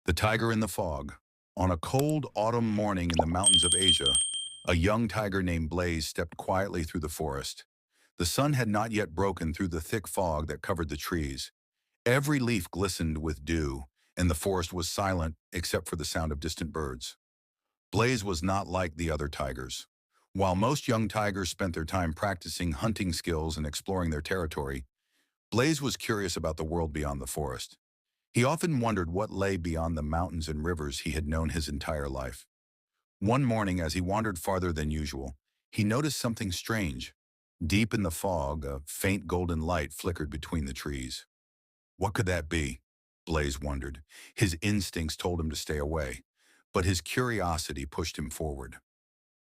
The Tiger in the Fog. On a cold autumn morning in the mountains of Asia, a young tiger named Blaze stepped quietly through the forest. The sun had not yet broken through the thick fog that covered the trees. Every leaf glistened with dew, and the forest was silent except for the sound of distant birds. Blaze was not like the other tigers. While most young tigers spent their time practicing hunting skills and exploring their territory, Blaze was curious about the world beyond the forest. He often wondered what lay beyond the mountains and rivers he had known his entire life. One morning, as he wandered farther than usual, he noticed something strange. Deep in the fog, a faint golden light flickered between the trees. What could that be? Blaze wondered. His instincts told him to stay away, but his curiosity pushed him forward.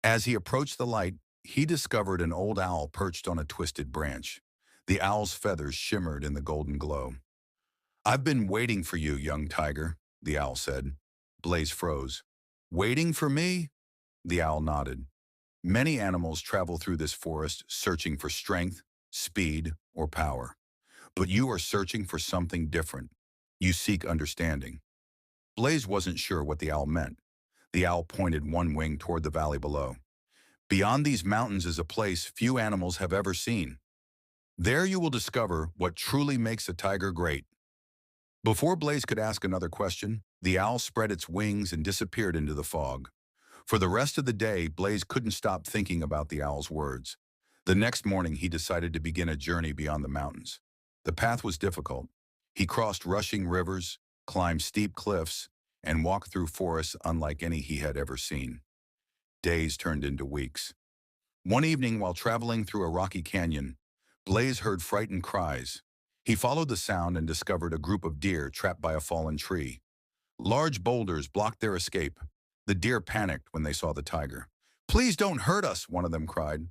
As he approached the light, he discovered an old owl perched on a twisted branch. The owl's feathers shimmered in the golden glow. "I've been waiting for you, young tiger," the owl said. Blaze froze. "Waiting for me?" The owl nodded. "Many animals travel through this forest searching for strength, speed, or power. But you are searching for something different. You seek understanding." Blaze wasn't sure what the owl meant. The owl pointed one wing toward the valley below. "Beyond these mountains is a place few animals have ever seen. There you will discover what truly makes a tiger great." Before Blaze could ask another question, the owl spread its wings and disappeared into the fog. For the rest of the day, Blaze couldn't stop thinking about the owl's words. The next morning, he decided to begin a journey beyond the mountains. The path was difficult. He crossed rushing rivers, climbed steep cliffs, and walked through forests unlike any he had ever seen. Days turned into weeks. One evening, while traveling through a rocky canyon, Blaze heard frightened cries. He followed the sound and discovered a group of deer trapped by a fallen tree. Large boulders blocked their escape. The deer panicked when they saw the tiger. "Please don't hurt us," one of them cried.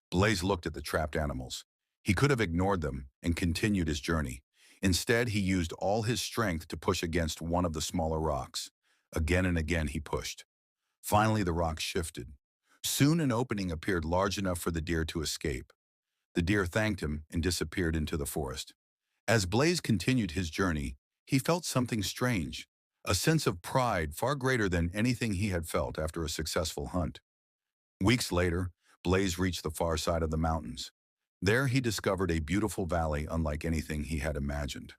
Blaze looked at the trapped animals. He could have ignored them and continued his journey. Instead, he used all his strength to push against one of the smaller rocks. Again and again he pushed. Finally, the rock shifted. Soon an opening appeared large enough for the deer to escape. The deer thanked him and disappeared into the forest. As Blaze continued his journey, he felt something strange, a sense of pride far greater than anything he had felt after a successful hunt. Weeks later, Blaze reached the far side of the mountains. There he discovered a beautiful valley unlike anything he had imagined.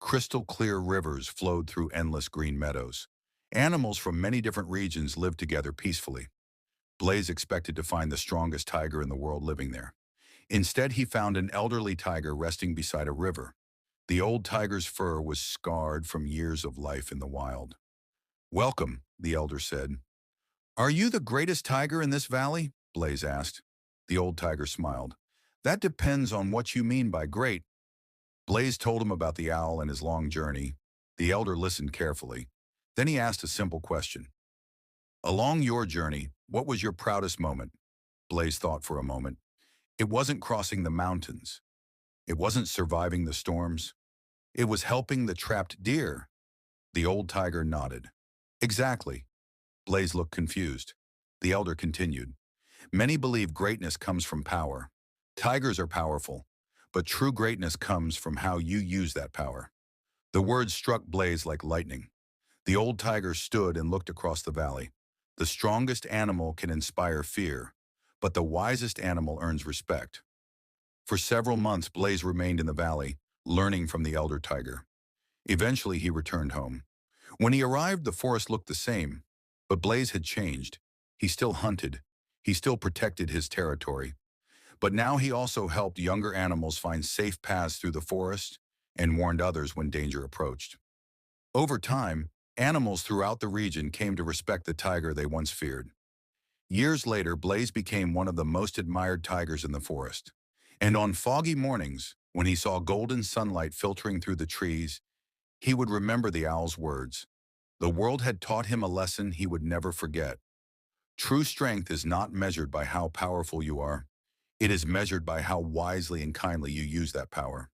Crystal clear rivers flowed through endless green meadows. Animals from many different regions lived together peacefully. Blaze expected to find the strongest tiger in the world living there. Instead, he found an elderly tiger resting beside a river. The old tiger's fur was scarred from years of life in the wild. "Welcome," the elder said. "Are you the greatest tiger in this valley?" Blaze asked. The old tiger smiled. "That depends on what you mean by great." Blaze told him about the owl and his long journey. The elder listened carefully. Then he asked a simple question. "Along your journey, what was your proudest moment?" Blaze thought for a moment. It wasn't crossing the mountains. It wasn't surviving the storms. It was helping the trapped deer. The old tiger nodded. "Exactly." Blaze looked confused. The elder continued. "Many believe greatness comes from power. Tigers are powerful, but true greatness comes from how you use that power." The words struck Blaze like lightning. The old tiger stood and looked across the valley. The strongest animal can inspire fear, but the wisest animal earns respect. For several months, Blaze remained in the valley, learning from the elder tiger. Eventually, he returned home. When he arrived, the forest looked the same, but Blaze had changed. He still hunted. He still protected his territory. But now he also helped younger animals find safe paths through the forest and warned others when danger approached. Over time, animals throughout the region came to respect the tiger they once feared. Years later, Blaze became one of the most admired tigers in the forest. And on foggy mornings, when he saw golden sunlight filtering through the trees, he would remember the owl's words. The world had taught him a lesson he would never forget. True strength is not measured by how powerful you are. It is measured by how wisely and kindly you use that power.